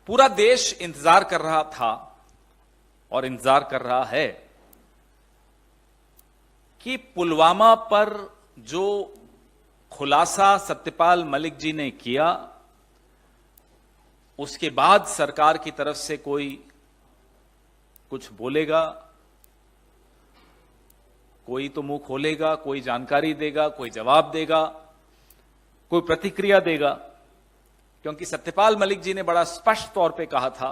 पूरा देश इंतजार कर रहा था और इंतजार कर रहा है कि पुलवामा पर जो खुलासा सत्यपाल मलिक जी ने किया, उसके बाद सरकार की तरफ से कोई कुछ बोलेगा, कोई तो मुंह खोलेगा, कोई जानकारी देगा, कोई जवाब देगा, कोई प्रतिक्रिया देगा। क्योंकि सत्यपाल मलिक जी ने बड़ा स्पष्ट तौर पे कहा था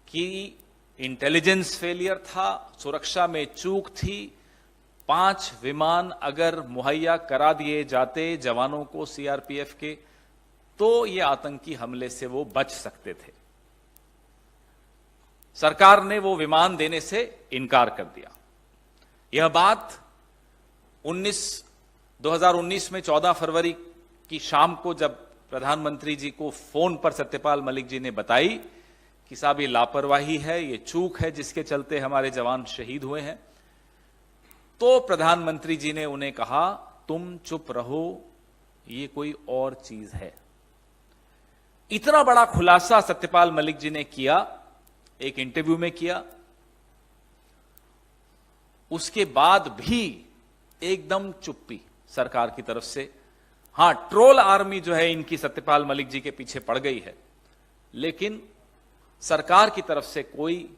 कि इंटेलिजेंस फेलियर था, सुरक्षा में चूक थी। 5 विमान अगर मुहैया करा दिए जाते जवानों को सीआरपीएफ के, तो ये आतंकी हमले से वो बच सकते थे। सरकार ने वो विमान देने से इनकार कर दिया। यह बात 2019 में 14 फरवरी की शाम को जब प्रधानमंत्री जी को फोन पर सत्यपाल मलिक जी ने बताई कि साहब ये लापरवाही है, ये चूक है जिसके चलते हमारे जवान शहीद हुए हैं, तो प्रधानमंत्री जी ने उन्हें कहा तुम चुप रहो, ये कोई और चीज है। इतना बड़ा खुलासा सत्यपाल मलिक जी ने किया, एक इंटरव्यू में किया। उसके बाद भी एकदम चुप्पी सरकार की तरफ से। हां, ट्रोल आर्मी जो है इनकी सत्यपाल मलिक जी के पीछे पड़ गई है, लेकिन सरकार की तरफ से कोई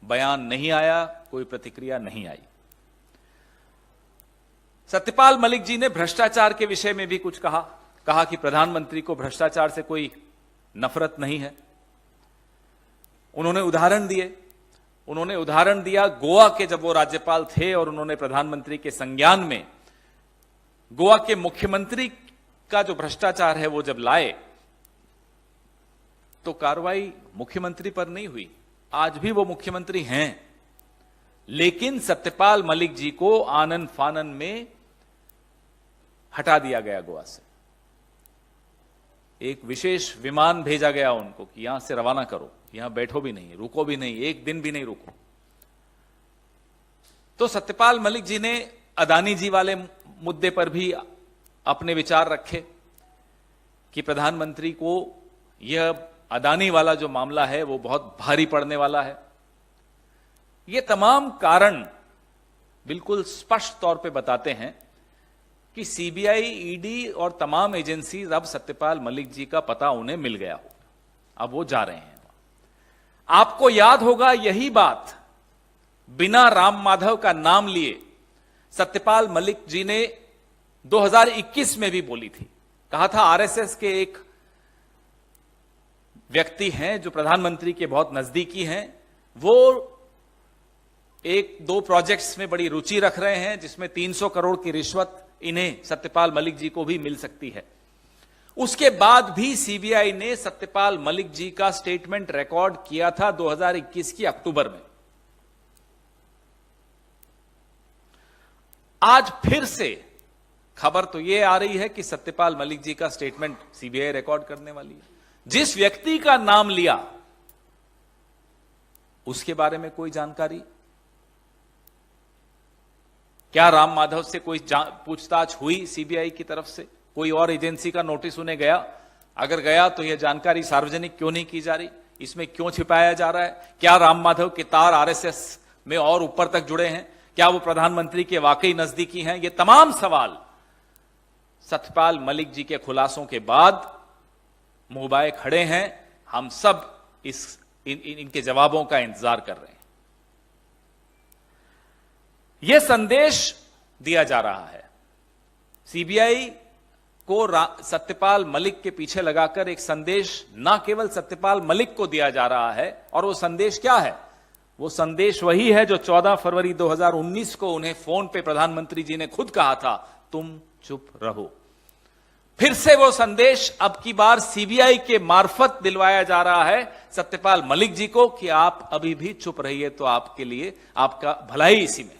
बयान नहीं आया, कोई प्रतिक्रिया नहीं आई। सत्यपाल मलिक जी ने भ्रष्टाचार के विषय में भी कुछ कहा कि प्रधानमंत्री को भ्रष्टाचार से कोई नफरत नहीं है। उन्होंने उदाहरण दिया गोवा के, जब वो राज्यपाल थे और उन्होंने प्रधानमंत्री के संज्ञान में गोवा के मुख्यमंत्री का जो भ्रष्टाचार है वो जब लाए, तो कार्रवाई मुख्यमंत्री पर नहीं हुई। आज भी वो मुख्यमंत्री हैं, लेकिन सत्यपाल मलिक जी को आनन फानन में हटा दिया गया गोवा से। एक विशेष विमान भेजा गया उनको कि यहां से रवाना करो, यहां बैठो भी नहीं, रुको भी नहीं, एक दिन भी नहीं रुको। तो सत्यपाल मलिक जी ने अदानी जी वाले मुद्दे पर भी अपने विचार रखे कि प्रधानमंत्री को यह अदानी वाला जो मामला है वो बहुत भारी पड़ने वाला है। ये तमाम कारण बिल्कुल स्पष्ट तौर पे बताते हैं कि सीबीआई, ईडी और तमाम एजेंसीज अब सत्यपाल मलिक जी का पता उन्हें मिल गया हो, अब वो जा रहे हैं। आपको याद होगा यही बात बिना राम माधव का नाम लिए सत्यपाल मलिक जी ने 2021 में भी बोली थी। कहा था आरएसएस के एक व्यक्ति हैं जो प्रधानमंत्री के बहुत नजदीकी हैं, वो 1-2 प्रोजेक्ट्स में बड़ी रुचि रख रहे हैं जिसमें 300 करोड़ की रिश्वत इन्हें सत्यपाल मलिक जी को भी मिल सकती है। उसके बाद भी सीबीआई ने सत्यपाल मलिक जी का स्टेटमेंट रिकॉर्ड किया था 2021 की अक्टूबर में। आज फिर से खबर तो यह आ रही है कि सत्यपाल मलिक जी का स्टेटमेंट सीबीआई रिकॉर्ड करने वाली है। जिस व्यक्ति का नाम लिया उसके बारे में कोई जानकारी? क्या राम माधव से कोई पूछताछ हुई सीबीआई की तरफ से? कोई और एजेंसी का नोटिस उन्हें गया? अगर गया तो यह जानकारी सार्वजनिक क्यों नहीं की जा रही? इसमें क्यों छिपाया जा रहा है? क्या राम माधव के तार आरएसएस में और ऊपर तक जुड़े हैं? क्या वो प्रधानमंत्री के वाकई नजदीकी हैं? ये तमाम सवाल सत्यपाल मलिक जी के खुलासों के बाद मुंह बाए खड़े हैं। हम सब इनके जवाबों का इंतजार कर रहे हैं। यह संदेश दिया जा रहा है सीबीआई को, सत्यपाल मलिक के पीछे लगाकर एक संदेश ना केवल सत्यपाल मलिक को दिया जा रहा है। और वो संदेश क्या है? वो संदेश वही है जो 14 फरवरी 2019 को उन्हें फोन पे प्रधानमंत्री जी ने खुद कहा था, तुम चुप रहो। फिर से वो संदेश अब की बार सीबीआई के मार्फत दिलवाया जा रहा है सत्यपाल मलिक जी को कि आप अभी भी चुप रहिए तो आपके लिए, आपका भलाई इसी में।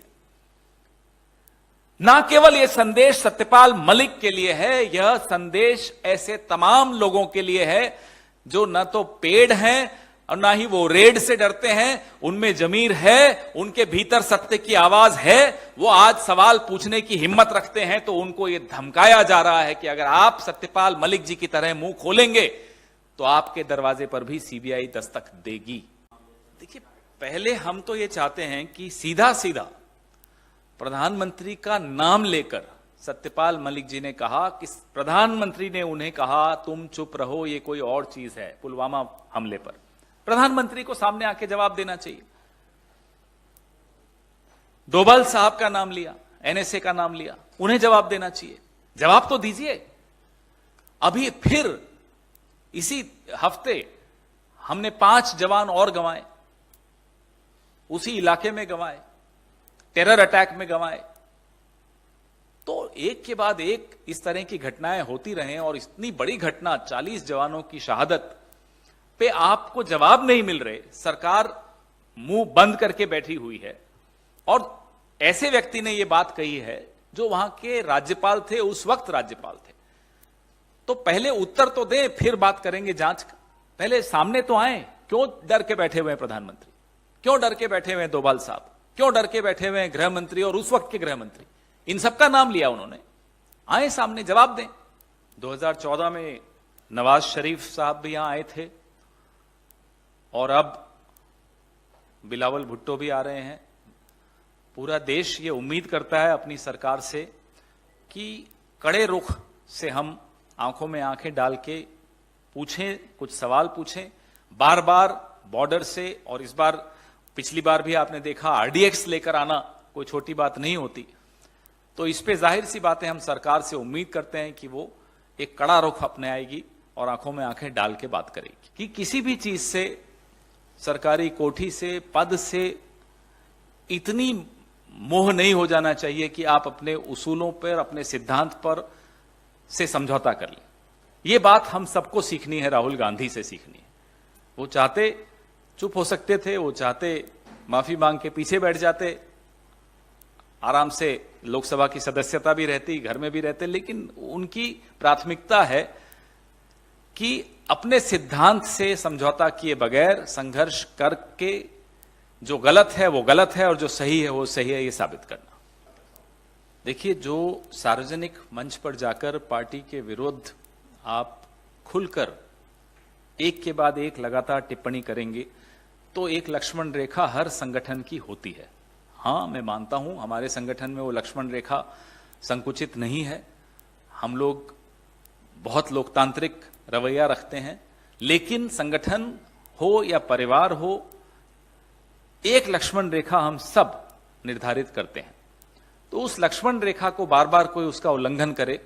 ना केवल यह संदेश सत्यपाल मलिक के लिए है, यह संदेश ऐसे तमाम लोगों के लिए है जो न तो पेड़ हैं और ना ही वो रेड से डरते हैं, उनमें जमीर है, उनके भीतर सत्य की आवाज है, वो आज सवाल पूछने की हिम्मत रखते हैं। तो उनको ये धमकाया जा रहा है कि अगर आप सत्यपाल मलिक जी की तरह मुंह खोलेंगे तो आपके दरवाजे पर भी सीबीआई दस्तक देगी। देखिए, पहले हम तो ये चाहते हैं कि सीधा सीधा प्रधानमंत्री का नाम लेकर सत्यपाल मलिक जी ने कहा कि प्रधानमंत्री ने उन्हें कहा तुम चुप रहो, ये कोई और चीज है, पुलवामा हमले पर प्रधानमंत्री को सामने आके जवाब देना चाहिए। डोभाल साहब का नाम लिया, एनएसए का नाम लिया, उन्हें जवाब देना चाहिए। जवाब तो दीजिए। अभी फिर इसी हफ्ते हमने 5 जवान और गंवाए, उसी इलाके में गंवाए, टेरर अटैक में गंवाए। तो एक के बाद एक इस तरह की घटनाएं होती रहें और इतनी बड़ी घटना 40 जवानों की शहादत पे आपको जवाब नहीं मिल रहे, सरकार मुंह बंद करके बैठी हुई है। और ऐसे व्यक्ति ने यह बात कही है जो वहां के राज्यपाल थे, उस वक्त राज्यपाल थे। तो पहले उत्तर तो दें, फिर बात करेंगे जांच का। पहले सामने तो आए। क्यों डर के बैठे हुए हैं प्रधानमंत्री? क्यों डर के बैठे हुए हैं डोभाल साहब? क्यों डर के बैठे हुए हैं गृह मंत्री और उस वक्त के गृह मंत्री? इन सबका नाम लिया उन्होंने। आए सामने, जवाब दें। 2014 में नवाज शरीफ साहब भी यहां आए थे और अब बिलावल भुट्टो भी आ रहे हैं। पूरा देश ये उम्मीद करता है अपनी सरकार से कि कड़े रुख से हम आंखों में आंखें डाल के पूछें, कुछ सवाल पूछें बार बार बॉर्डर से। और इस बार, पिछली बार भी आपने देखा, आरडीएक्स लेकर आना कोई छोटी बात नहीं होती। तो इस पे जाहिर सी बात है, हम सरकार से उम्मीद करते हैं कि वो एक कड़ा रुख अपने आएगी और आंखों में आंखें डाल के बात करेगी कि किसी भी चीज से, सरकारी कोठी से, पद से इतनी मोह नहीं हो जाना चाहिए कि आप अपने उसूलों पर, अपने सिद्धांत पर से समझौता कर लें। यह बात हम सबको सीखनी है, राहुल गांधी से सीखनी है। वो चाहते चुप हो सकते थे, वो चाहते माफी मांग के पीछे बैठ जाते, आराम से लोकसभा की सदस्यता भी रहती, घर में भी रहते, लेकिन उनकी प्राथमिकता है कि अपने सिद्धांत से समझौता किए बगैर संघर्ष करके जो गलत है वो गलत है और जो सही है वो सही है, ये साबित करना। देखिए, जो सार्वजनिक मंच पर जाकर पार्टी के विरुद्ध आप खुलकर एक के बाद एक लगातार टिप्पणी करेंगे तो एक लक्ष्मण रेखा हर संगठन की होती है। हां, मैं मानता हूं हमारे संगठन में वो लक्ष्मण रेखा संकुचित नहीं है। हम लोग बहुत लोकतांत्रिक रवैया रखते हैं, लेकिन संगठन हो या परिवार हो, एक लक्ष्मण रेखा हम सब निर्धारित करते हैं। तो उस लक्ष्मण रेखा को बार बार कोई उसका उल्लंघन करे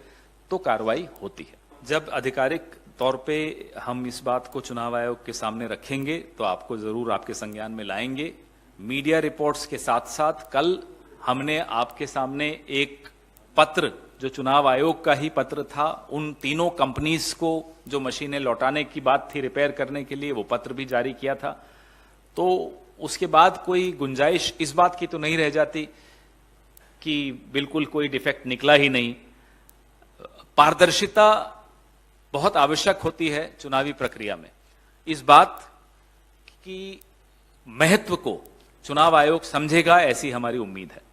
तो कार्रवाई होती है। जब आधिकारिक तौर पे हम इस बात को चुनाव आयोग के सामने रखेंगे तो आपको जरूर आपके संज्ञान में लाएंगे। मीडिया रिपोर्ट्स के साथ साथ कल हमने आपके सामने एक पत्र, जो चुनाव आयोग का ही पत्र था, उन तीनों कंपनीज को जो मशीनें लौटाने की बात थी रिपेयर करने के लिए, वो पत्र भी जारी किया था। तो उसके बाद कोई गुंजाइश इस बात की तो नहीं रह जाती कि बिल्कुल कोई डिफेक्ट निकला ही नहीं। पारदर्शिता बहुत आवश्यक होती है चुनावी प्रक्रिया में। इस बात की महत्व को चुनाव आयोग समझेगा, ऐसी हमारी उम्मीद है।